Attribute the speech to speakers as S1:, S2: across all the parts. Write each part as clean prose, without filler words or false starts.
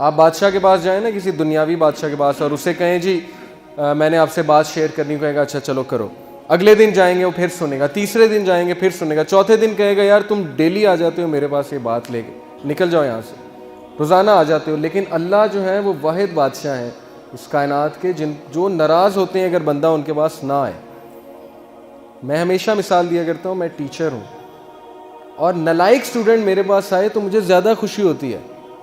S1: آپ بادشاہ کے پاس جائیں نا, کسی دنیاوی بادشاہ کے پاس, اور اسے کہیں جی میں نے آپ سے بات شیئر کرنی, کہے گا اچھا چلو کرو. اگلے دن جائیں گے وہ پھر سنے گا, تیسرے دن جائیں گے پھر سنے گا, چوتھے دن کہے گا یار تم ڈیلی آ جاتے ہو میرے پاس یہ بات لے کے, نکل جاؤ یہاں سے, روزانہ آ جاتے ہو. لیکن اللہ جو ہے وہ واحد بادشاہ ہیں اس کائنات کے, جو ناراض ہوتے ہیں اگر بندہ ان کے پاس نہ آئے. میں ہمیشہ مثال دیا کرتا ہوں, میں ٹیچر ہوں اور نالائق اسٹوڈنٹ میرے پاس آئے تو مجھے زیادہ خوشی ہوتی ہے.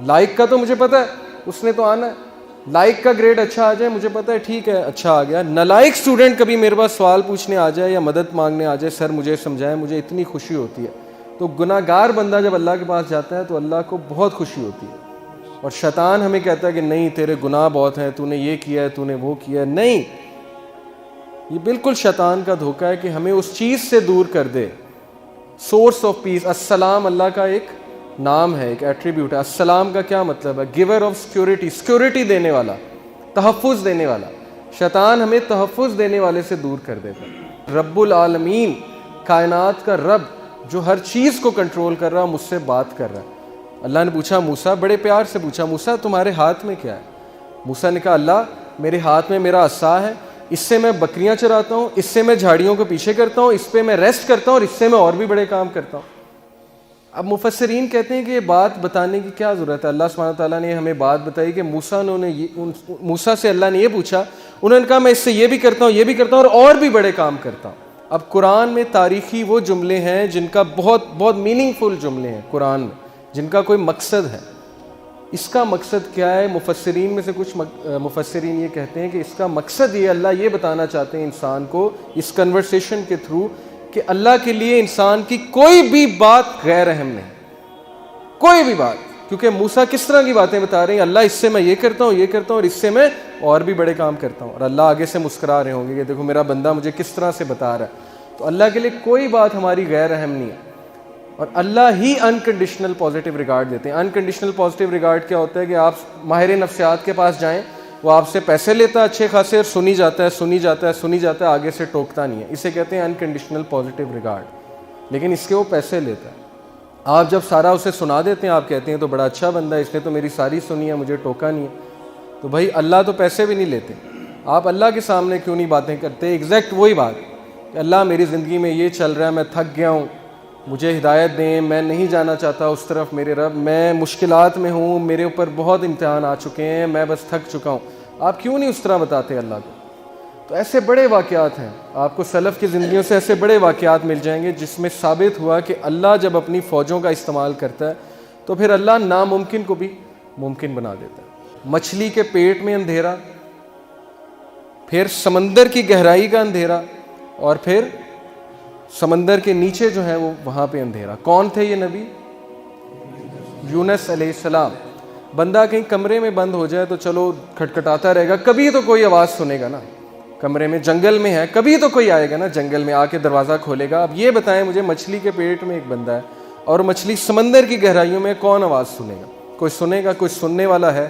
S1: لائق کا تو مجھے پتہ ہے اس نے تو آنا ہے, لائق کا گریڈ اچھا آ جائے مجھے پتہ ہے ٹھیک ہے اچھا آ گیا. نالائق اسٹوڈنٹ کبھی میرے پاس سوال پوچھنے آ جائے یا مدد مانگنے آ جائے, سر مجھے سمجھائیں, مجھے اتنی خوشی ہوتی ہے. تو گناہ گار بندہ جب اللہ کے پاس جاتا ہے تو اللہ کو بہت خوشی ہوتی ہے. اور شیطان ہمیں کہتا ہے کہ نہیں تیرے گناہ بہت ہیں, تو نے یہ کیا ہے, تو نے وہ کیا ہے. نہیں, یہ بالکل شیطان کا دھوکہ ہے کہ ہمیں اس چیز سے دور کر دے. سورس آف پیس, السلام اللہ کا ایک نام ہے, ایک ایٹریبیوٹ ہے. السلام کا کیا مطلب ہے؟ گیور آف سیکورٹی, سیکورٹی دینے والا, تحفظ دینے والا. شیطان ہمیں تحفظ دینے والے سے دور کر دیتا ہے. رب العالمین, کائنات کا رب جو ہر چیز کو کنٹرول کر رہا, مجھ سے بات کر رہا ہے. اللہ نے پوچھا موسیٰ, بڑے پیار سے پوچھا, موسیٰ تمہارے ہاتھ میں کیا ہے؟ موسیٰ نے کہا اللہ میرے ہاتھ میں میرا عصا ہے, اس سے میں بکریاں چراتا ہوں, اس سے میں جھاڑیوں کو پیچھے کرتا ہوں, اس پہ میں ریسٹ کرتا ہوں, اور اس سے میں اور بھی بڑے کام کرتا ہوں. اب مفسرین کہتے ہیں کہ یہ بات بتانے کی کیا ضرورت ہے؟ اللہ سبحانہ تعالیٰ نے ہمیں بات بتائی کہ موسیٰ سے اللہ نے یہ پوچھا, انہوں نے کہا میں اس سے یہ بھی کرتا ہوں, یہ بھی کرتا ہوں, اور بھی بڑے کام کرتا ہوں. اب قرآن میں تاریخی وہ جملے ہیں جن کا بہت بہت میننگ فل جملے ہیں قرآن میں, جن کا کوئی مقصد ہے. اس کا مقصد کیا ہے؟ مفسرین میں سے کچھ مفسرین یہ کہتے ہیں کہ اس کا مقصد یہ, اللہ یہ بتانا چاہتے ہیں انسان کو اس کنورسیشن کے تھرو کہ اللہ کے لیے انسان کی کوئی بھی بات غیر اہم نہیں, کوئی بھی بات. کیونکہ موسیٰ کس طرح کی باتیں بتا رہے ہیں, اللہ اس سے میں یہ کرتا ہوں, یہ کرتا ہوں, اور اس سے میں اور بھی بڑے کام کرتا ہوں. اور اللہ آگے سے مسکرا رہے ہوں گے کہ دیکھو میرا بندہ مجھے کس طرح سے بتا رہا ہے. تو اللہ کے لیے کوئی بات ہماری غیر اہم نہیں ہے, اور اللہ ہی انکنڈیشنل پازیٹیو ریگارڈ دیتے ہیں. انکنڈیشنل پازیٹیو ریگارڈ کیا ہوتا ہے کہ آپ ماہر نفسیات کے پاس جائیں, وہ آپ سے پیسے لیتا ہے اچھے خاصے, اور سنی جاتا ہے سنی جاتا ہے سنی جاتا ہے, آگے سے ٹوکتا نہیں ہے. اسے کہتے ہیں انکنڈیشنل پازیٹیو ریگارڈ, لیکن اس کے وہ پیسے لیتا ہے. آپ جب سارا اسے سنا دیتے ہیں, آپ کہتے ہیں تو بڑا اچھا بندہ ہے, اس نے تو میری ساری سنی ہے, مجھے ٹوکا نہیں ہے. تو بھائی اللہ تو پیسے بھی نہیں لیتے, آپ اللہ کے سامنے کیوں نہیں باتیں کرتے؟ ایگزیکٹ وہی بات کہ اللہ میری زندگی میں یہ چل رہا ہے, میں تھک گیا ہوں, مجھے ہدایت دیں, میں نہیں جانا چاہتا اس طرف میرے رب, میں مشکلات میں ہوں, میرے اوپر بہت امتحان آ چکے ہیں, میں بس تھک چکا ہوں. آپ کیوں نہیں اس طرح بتاتے اللہ کو؟ تو ایسے بڑے واقعات ہیں, آپ کو سلف کی زندگیوں سے ایسے بڑے واقعات مل جائیں گے جس میں ثابت ہوا کہ اللہ جب اپنی فوجوں کا استعمال کرتا ہے تو پھر اللہ ناممکن کو بھی ممکن بنا دیتا ہے. مچھلی کے پیٹ میں اندھیرا, پھر سمندر کی گہرائی کا اندھیرا, اور پھر سمندر کے نیچے جو ہے وہ وہاں پہ اندھیرا. کون تھے یہ نبی؟ یونس علیہ السلام. بندہ کہیں کمرے میں بند ہو جائے تو چلو کھٹکھٹاتا رہے گا, کبھی تو کوئی آواز سنے گا نا. کمرے میں, جنگل میں ہے, کبھی تو کوئی آئے گا نا جنگل میں, آ کے دروازہ کھولے گا. اب یہ بتائیں مجھے, مچھلی کے پیٹ میں ایک بندہ ہے اور مچھلی سمندر کی گہرائیوں میں, کون آواز سنے گا؟ کوئی سنے گا؟ کوئی سننے والا ہے؟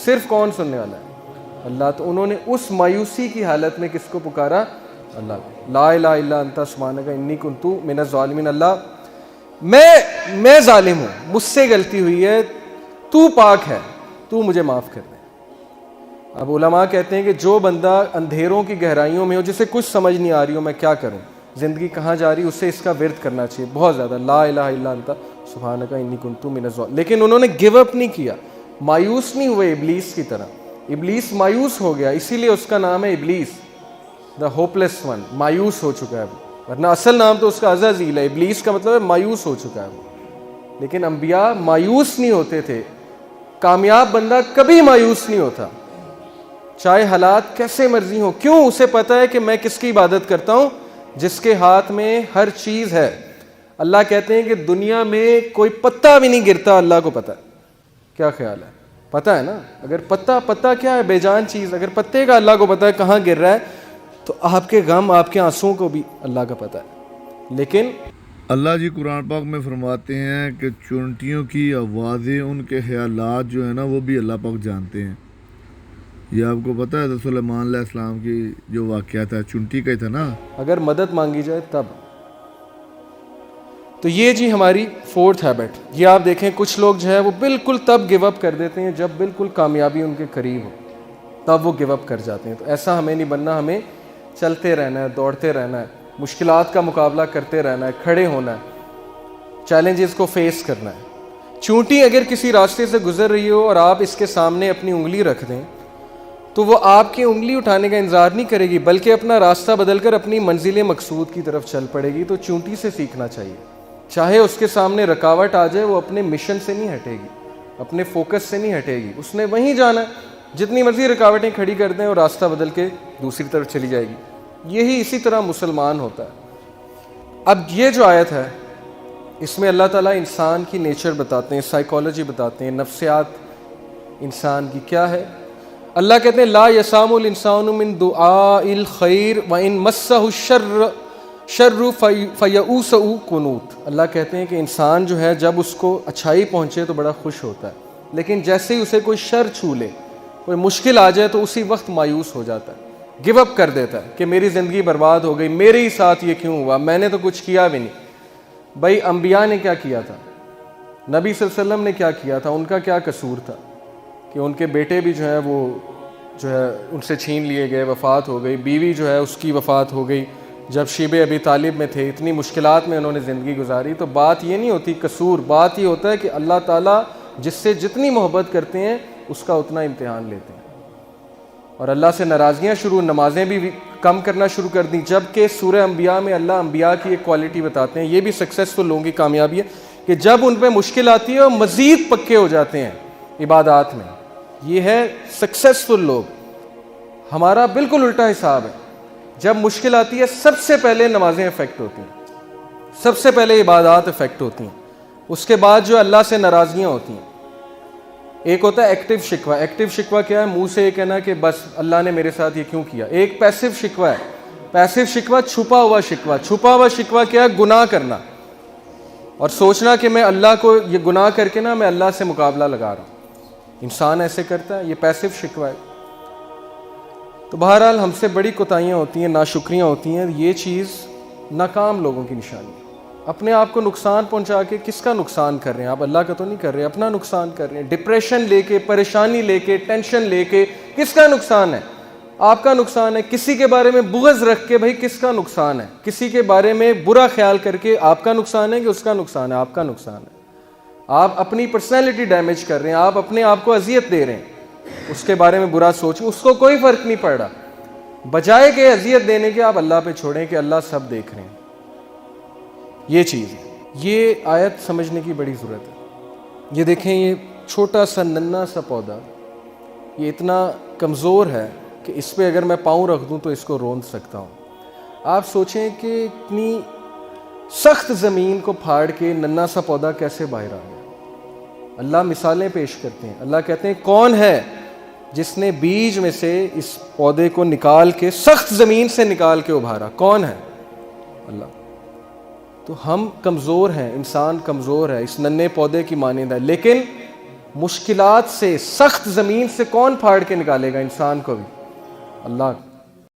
S1: صرف کون سننے والا ہے؟ اللہ. تو انہوں نے اس مایوسی کی حالت میں کس کو پکارا؟ اللہ. لا الہ الا انت سبحانک انی کنت من الظالمین. اللہ میں ظالم ہوں, مجھ سے غلطی ہوئی ہے, تو پاک ہے, تو مجھے معاف کر دے. اب علماء کہتے ہیں کہ جو بندہ اندھیروں کی گہرائیوں میں ہو, جسے کچھ سمجھ نہیں آ رہی ہو میں کیا کروں, زندگی کہاں جا رہی, اسے اس کا ورد کرنا چاہیے بہت زیادہ, لا الہ الا انت سبحانک انی کنت من الظالمین. لیکن انہوں نے گیو اپ نہیں کیا, مایوس نہیں ہوئے ابلیس کی طرح. ابلیس مایوس ہو گیا, اسی لیے اس کا نام ہے ابلیس, دا ہوپلیس ون. مایوس ہو چکا ہے وہ, ورنہ اصل نام تو اس کا عزازیل ہے. ابلیس کا مطلب ہے مایوس ہو چکا ہے وہ. لیکن انبیاء مایوس نہیں ہوتے تھے. کامیاب بندہ کبھی مایوس نہیں ہوتا, چاہے حالات کیسے مرضی ہوں. کیوں؟ اسے پتہ ہے کہ میں کس کی عبادت کرتا ہوں؟ جس کے ہاتھ میں ہر چیز ہے. اللہ کہتے ہیں کہ دنیا میں کوئی پتا بھی نہیں گرتا, اللہ کو پتہ ہے. کیا خیال ہے؟ پتہ ہے نا. اگر پتا کیا ہے؟ بے جان چیز. اگر پتے کا اللہ کو پتہ ہے کہاں گر رہا ہے, تو آپ کے غم, آپ کے آنسوؤں کو بھی اللہ کا پتہ ہے. لیکن
S2: اللہ جی قرآن پاک میں فرماتے ہیں کہ چونٹیوں کی آوازیں, ان کے خیالات جو ہیں نا, وہ بھی اللہ پاک جانتے ہیں. یہ آپ کو پتہ ہے حضرت سلیمان علیہ السلام کی جو واقعہ تھا, چونٹی کا ہی تھا نا.
S1: اگر مدد مانگی جائے تب تو یہ جی ہماری فورتھ ہیبٹ. یہ آپ دیکھیں کچھ لوگ جو ہے وہ بالکل تب گیو اپ کر دیتے ہیں جب بالکل کامیابی ان کے قریب ہو, تب وہ گیو اپ کر جاتے ہیں. تو ایسا ہمیں نہیں بننا, ہمیں چلتے رہنا ہے, دوڑتے رہنا ہے, مشکلات کا مقابلہ کرتے رہنا ہے, کھڑے ہونا ہے, چیلنجز کو فیس کرنا ہے. چونٹی اگر کسی راستے سے گزر رہی ہو اور آپ اس کے سامنے اپنی انگلی رکھ دیں تو وہ آپ کی انگلی اٹھانے کا انتظار نہیں کرے گی, بلکہ اپنا راستہ بدل کر اپنی منزل مقصود کی طرف چل پڑے گی. تو چونٹی سے سیکھنا چاہیے, چاہے اس کے سامنے رکاوٹ آ جائے وہ اپنے مشن سے نہیں ہٹے گی, اپنے فوکس سے نہیں ہٹے گی, اس نے وہیں جانا ہے. جتنی مرضی رکاوٹیں کھڑی کر دیں اور راستہ بدل کے دوسری طرف چلی جائے گی. یہی اسی طرح مسلمان ہوتا ہے. اب یہ جو آیت ہے اس میں اللہ تعالیٰ انسان کی نیچر بتاتے ہیں, سائیکالوجی بتاتے ہیں, نفسیات انسان کی کیا ہے. اللہ کہتے ہیں لا یسام الانسان من دعاء الخیر وان مسہ الشر شر فیئوس قنوت. اللہ کہتے ہیں کہ انسان جو ہے جب اس کو اچھائی پہنچے تو بڑا خوش ہوتا ہے, لیکن جیسے ہی اسے کوئی شر چھو لے, کوئی مشکل آ جائے تو اسی وقت مایوس ہو جاتا ہے, گیو اپ کر دیتا ہے کہ میری زندگی برباد ہو گئی, میرے ہی ساتھ یہ کیوں ہوا, میں نے تو کچھ کیا بھی نہیں. بھائی انبیاء نے کیا کیا تھا, نبی صلی اللہ علیہ وسلم نے کیا کیا تھا, ان کا کیا قصور تھا کہ ان کے بیٹے بھی جو ہے وہ جو ہے ان سے چھین لیے گئے, وفات ہو گئی, بیوی جو ہے اس کی وفات ہو گئی جب شیب ابی طالب میں تھے, اتنی مشکلات میں انہوں نے زندگی گزاری. تو بات یہ نہیں ہوتی قصور, بات یہ ہوتا ہے کہ اللہ تعالیٰ جس سے جتنی محبت کرتے ہیں اس کا اتنا امتحان لیتے ہیں. اور اللہ سے ناراضگیاں شروع, نمازیں بھی کم کرنا شروع کر دیں, جبکہ سورہ انبیاء میں اللہ انبیاء کی ایک کوالٹی بتاتے ہیں. یہ بھی سکسیسفل لوگوں کی کامیابی ہے کہ جب ان پہ مشکل آتی ہے وہ مزید پکے ہو جاتے ہیں عبادات میں. یہ ہے سکسیسفل لوگ. ہمارا بالکل الٹا حساب ہے, جب مشکل آتی ہے سب سے پہلے نمازیں افیکٹ ہوتی ہیں, سب سے پہلے عبادات افیکٹ ہوتی ہیں, اس کے بعد جو اللہ سے ناراضگیاں ہوتی ہیں. ایک ہوتا ہے ایکٹیو شکوہ. ایکٹیو شکوہ کیا ہے, منہ سے یہ کہنا کہ بس اللہ نے میرے ساتھ یہ کیوں کیا. ایک پیسو شکوہ ہے. پیسو شکوہ چھپا ہوا شکوہ. چھپا ہوا شکوہ کیا ہے, گناہ کرنا اور سوچنا کہ میں اللہ کو یہ گناہ کر کے نا میں اللہ سے مقابلہ لگا رہا ہوں. انسان ایسے کرتا ہے, یہ پیسو شکوہ ہے. تو بہرحال ہم سے بڑی کوتاہیاں ہوتی ہیں, ناشکریاں ہوتی ہیں. یہ چیز ناکام لوگوں کی نشانی ہے. اپنے آپ کو نقصان پہنچا کے کس کا نقصان کر رہے ہیں آپ, اللہ کا تو نہیں کر رہے, اپنا نقصان کر رہے ہیں. ڈپریشن لے کے, پریشانی لے کے, ٹینشن لے کے کس کا نقصان ہے, آپ کا نقصان ہے. کسی کے بارے میں بغض رکھ کے بھائی کس کا نقصان ہے, کسی کے بارے میں برا خیال کر کے آپ کا نقصان ہے کہ اس کا نقصان ہے, آپ کا نقصان ہے. آپ اپنی پرسنالٹی ڈیمیج کر رہے ہیں, آپ اپنے آپ کو اذیت دے رہے ہیں, اس کے بارے میں برا سوچیں, اس کو کوئی فرق نہیں پڑ رہا. بجائے کہ اذیت دینے کے آپ اللہ پہ چھوڑیں کہ اللہ سب دیکھ رہے ہیں. یہ چیز ہے, یہ آیت سمجھنے کی بڑی ضرورت ہے. یہ دیکھیں, یہ چھوٹا سا ننھا سا پودا یہ اتنا کمزور ہے کہ اس پہ اگر میں پاؤں رکھ دوں تو اس کو روند سکتا ہوں. آپ سوچیں کہ اتنی سخت زمین کو پھاڑ کے ننھا سا پودا کیسے باہر آ گیا. اللہ مثالیں پیش کرتے ہیں. اللہ کہتے ہیں کون ہے جس نے بیج میں سے اس پودے کو نکال کے سخت زمین سے نکال کے ابھارا, کون ہے؟ اللہ. تو ہم کمزور ہیں, انسان کمزور ہے, اس ننھے پودے کی مانند ہے, لیکن مشکلات سے, سخت زمین سے کون پھاڑ کے نکالے گا انسان کو بھی؟ اللہ.